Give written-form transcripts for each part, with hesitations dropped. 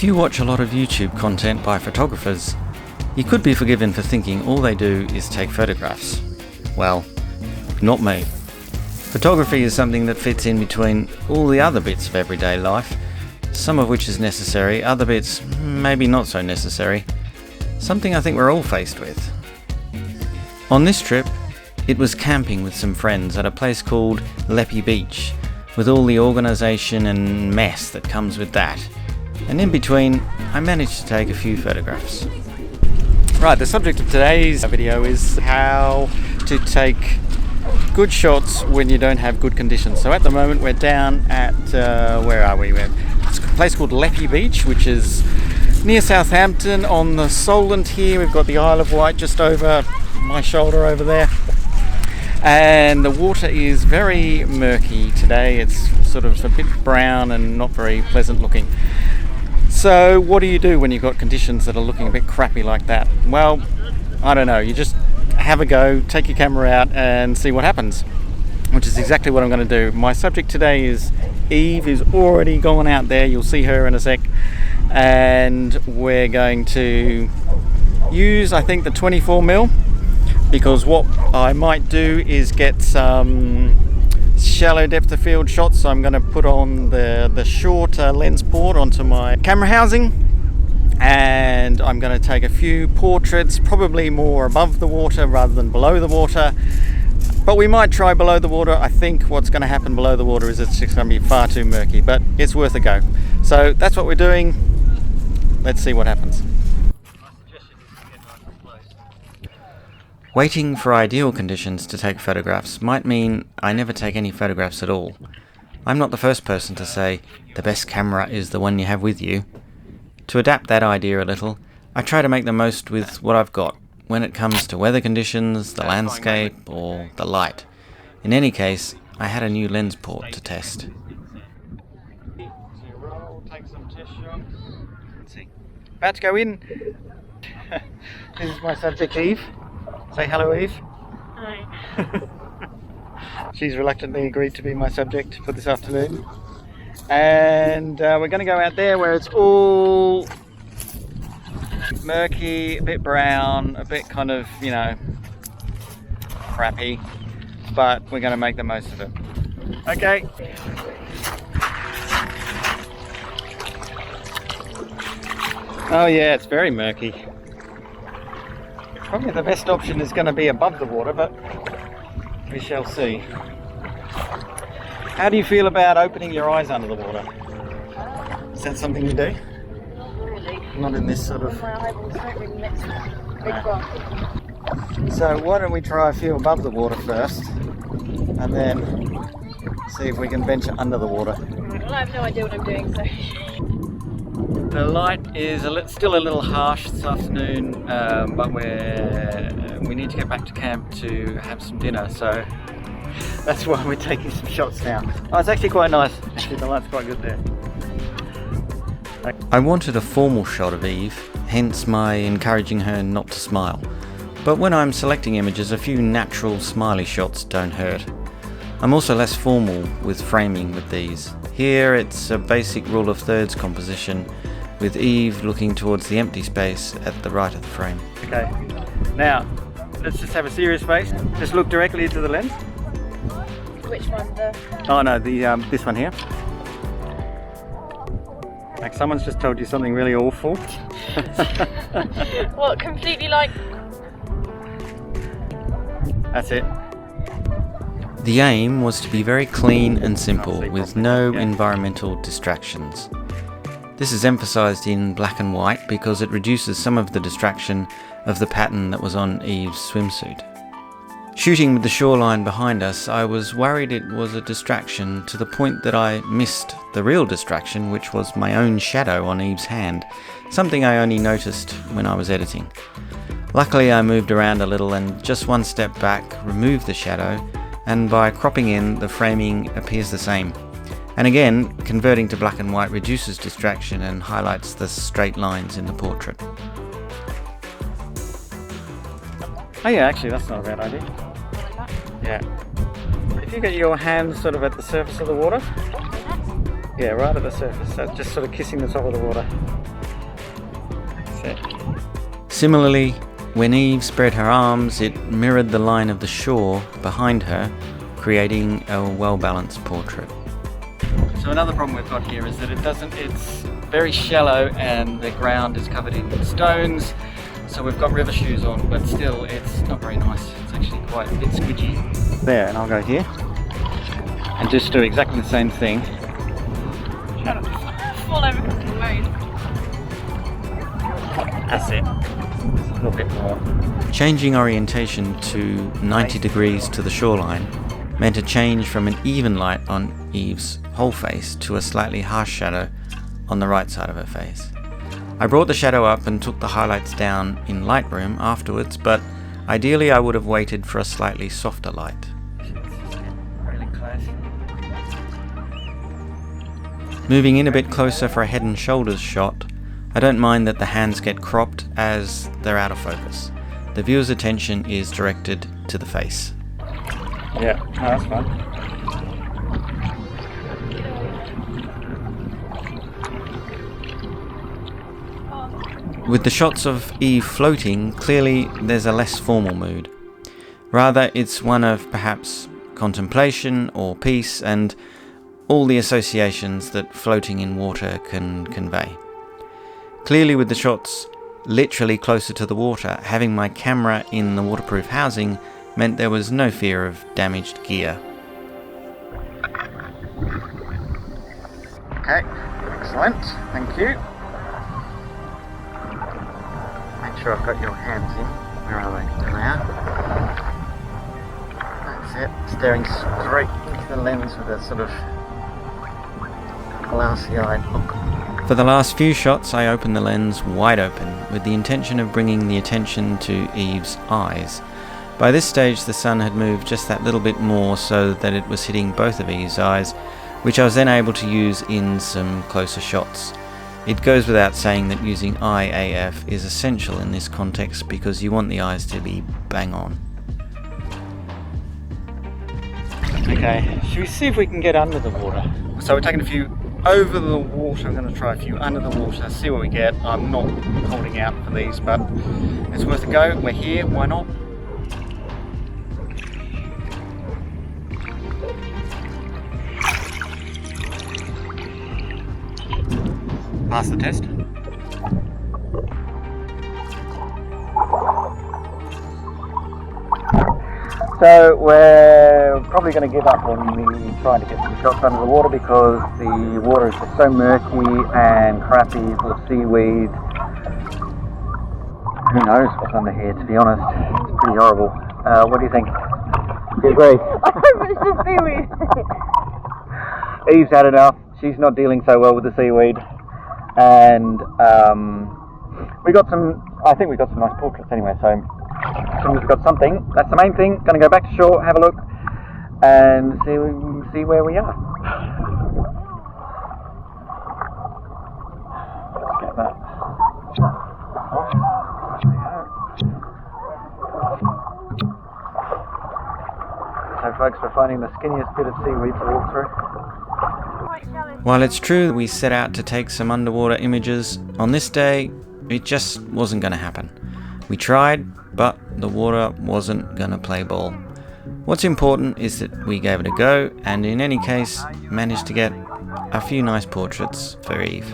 If you watch a lot of YouTube content by photographers, you could be forgiven for thinking all they do is take photographs. Well, not me. Photography is something that fits in between all the other bits of everyday life, some of which is necessary, other bits maybe not so necessary. Something I think we're all faced with. On this trip, it was camping with some friends at a place called Lepe Beach, with all the organisation and mess that comes with that. And in between, I managed to take a few photographs. Right, the subject of today's video is how to take good shots when you don't have good conditions. So at the moment we're down at, where are we? It's a place called Lepe Beach, which is near Southampton on the Solent here. We've got the Isle of Wight just over my shoulder over there. And the water is very murky today. It's sort of a bit brown and not very pleasant looking. So what do you do when you've got conditions that are looking a bit crappy like that? Well, I don't know, you just have a go, take your camera out and see what happens, which is exactly what I'm going to do. My subject today is Eve, is already gone out there, you'll see her in a sec, and we're going to use, I think, the 24mm, because what I might do is get some shallow depth of field shots. So I'm going to put on the short lens port onto my camera housing, and I'm going to take a few portraits, probably more above the water rather than below the water, but we might try below the water. I think what's going to happen below the water is it's just going to be far too murky, but it's worth a go. So that's what we're doing. Let's see what happens. Waiting for ideal conditions to take photographs might mean I never take any photographs at all. I'm not the first person to say the best camera is the one you have with you. To adapt that idea a little, I try to make the most with what I've got when it comes to weather conditions, the landscape, or the light. In any case, I had a new lens port to test. About to go in. This is my subject, Eve. Say hello, Eve. Hi. She's reluctantly agreed to be my subject for this afternoon. And we're going to go out there where it's all murky, a bit brown, a bit kind of, you know, crappy. But we're going to make the most of it. Okay. Oh yeah, it's very murky. Probably the best option is going to be above the water, but we shall see. How do you feel about opening your eyes under the water? Is that something you do? Not really. Not in this sort of... My eyeballs don't really mix with big one. So why don't we try a few above the water first, and then see if we can venture under the water. Well, I have no idea what I'm doing, so... The light is still a little harsh this afternoon, but we need to get back to camp to have some dinner, so that's why we're taking some shots now. Oh, it's actually quite nice. Actually, the light's quite good there. I wanted a formal shot of Eve, hence my encouraging her not to smile. But when I'm selecting images, a few natural smiley shots don't hurt. I'm also less formal with framing with these. Here it's a basic rule of thirds composition, with Eve looking towards the empty space at the right of the frame. Okay, now let's just have a serious face. Just look directly into the lens. Which one? Oh no, this one here. Like someone's just told you something really awful. What, completely like... That's it. The aim was to be very clean and simple, with no environmental distractions. This is emphasised in black and white because it reduces some of the distraction of the pattern that was on Eve's swimsuit. Shooting with the shoreline behind us, I was worried it was a distraction to the point that I missed the real distraction, which was my own shadow on Eve's hand, something I only noticed when I was editing. Luckily I moved around a little and just one step back removed the shadow, and by cropping in, the framing appears the same. And again, converting to black and white reduces distraction and highlights the straight lines in the portrait. Oh yeah, actually that's not a bad idea. Yeah. If you get your hands sort of at the surface of the water. Yeah, right at the surface. That's just sort of kissing the top of the water. Similarly, when Eve spread her arms, it mirrored the line of the shore behind her, creating a well-balanced portrait. So another problem we've got here is that it's very shallow and the ground is covered in stones. So we've got river shoes on, but still it's not very nice. It's actually quite a bit squidgy. There, and I'll go here and just do exactly the same thing. Shut up. Fall over the wave. That's it. Just a little bit more. Changing orientation to 90 degrees to the shoreline meant a change from an even light on Eve's whole face to a slightly harsh shadow on the right side of her face. I brought the shadow up and took the highlights down in Lightroom afterwards, but ideally I would have waited for a slightly softer light. Really close. Moving in a bit closer for a head and shoulders shot, I don't mind that the hands get cropped as they're out of focus. The viewer's attention is directed to the face. Yeah, no, that's fine. With the shots of Eve floating, clearly there's a less formal mood. Rather, it's one of perhaps contemplation or peace and all the associations that floating in water can convey. Clearly, with the shots literally closer to the water, having my camera in the waterproof housing meant there was no fear of damaged gear. Okay, excellent, thank you. Make sure I've got your hands in. Where are they? There they are. That's it, staring straight into the lens with a sort of glassy-eyed look. For the last few shots, I opened the lens wide open with the intention of bringing the attention to Eve's eyes. By this stage, the sun had moved just that little bit more so that it was hitting both of Eve's eyes, which I was then able to use in some closer shots. It goes without saying that using eye AF is essential in this context because you want the eyes to be bang on. Okay, should we see if we can get under the water? So we're taking a few over the water. I'm going to try a few under the water, see what we get. I'm not holding out for these, but it's worth a go. We're here, why not? Pass the test. So we're probably going to give up on trying to get some shots under the water because the water is just so murky and crappy, full of seaweed. Who knows what's under here, to be honest. It's pretty horrible. What do you think? Do you agree? I hope it's just seaweed. Eve's had enough. She's not dealing so well with the seaweed. And we got some, I think we got some nice portraits anyway, so we've got something. That's the main thing. Going to go back to shore, have a look, and see where we are. Let's get that. So folks, we're finding the skinniest bit of seaweed to walk through. While it's true that we set out to take some underwater images, on this day it just wasn't going to happen. We tried, but the water wasn't going to play ball. What's important is that we gave it a go, and in any case managed to get a few nice portraits for Eve.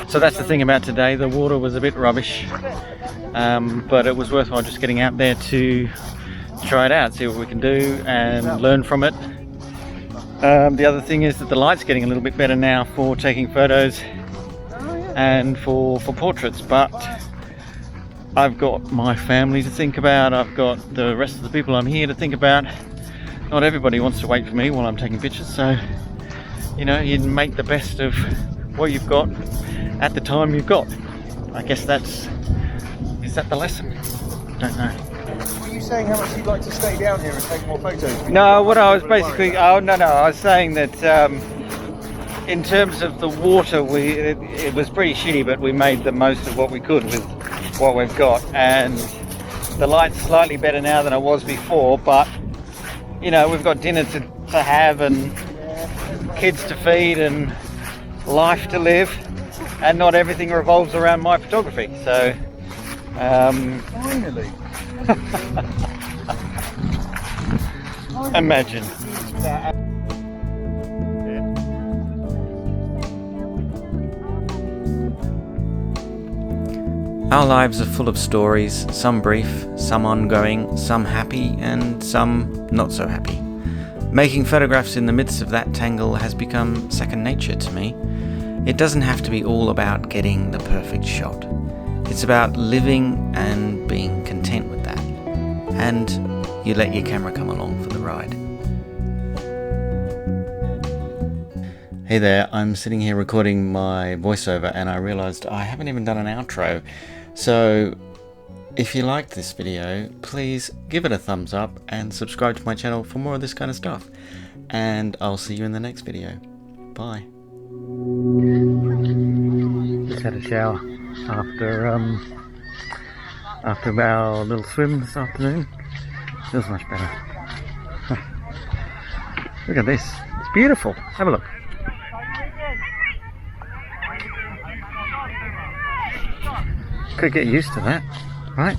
So that's the thing about today, the water was a bit rubbish. But it was worthwhile just getting out there to try it out, see what we can do and learn from it. The other thing is that the light's getting a little bit better now for taking photos and for portraits, but I've got my family to think about, I've got the rest of the people I'm here to think about. Not everybody wants to wait for me while I'm taking pictures, so you know, you make the best of what you've got at the time you've got. I guess is that the lesson? Don't know. Were you saying how much you'd like to stay down here and take more photos? No, what I was basically, I was saying that in terms of the water, it was pretty shitty, but we made the most of what we could with what we've got, and the light's slightly better now than it was before, but you know, we've got dinner to have and kids to feed and life to live, and not everything revolves around my photography. So Finally. imagine. Our lives are full of stories, some brief, some ongoing, some happy, and some not so happy. Making photographs in the midst of that tangle has become second nature to me. It doesn't have to be all about getting the perfect shot. It's about living and being content with that. And you let your camera come along for the ride. Hey there, I'm sitting here recording my voiceover and I realised I haven't even done an outro. So if you liked this video, please give it a thumbs up and subscribe to my channel for more of this kind of stuff. And I'll see you in the next video. Bye. Just had a shower after our little swim this afternoon. Feels much better. Look at this. It's beautiful. Have a look. Could get used to that, right?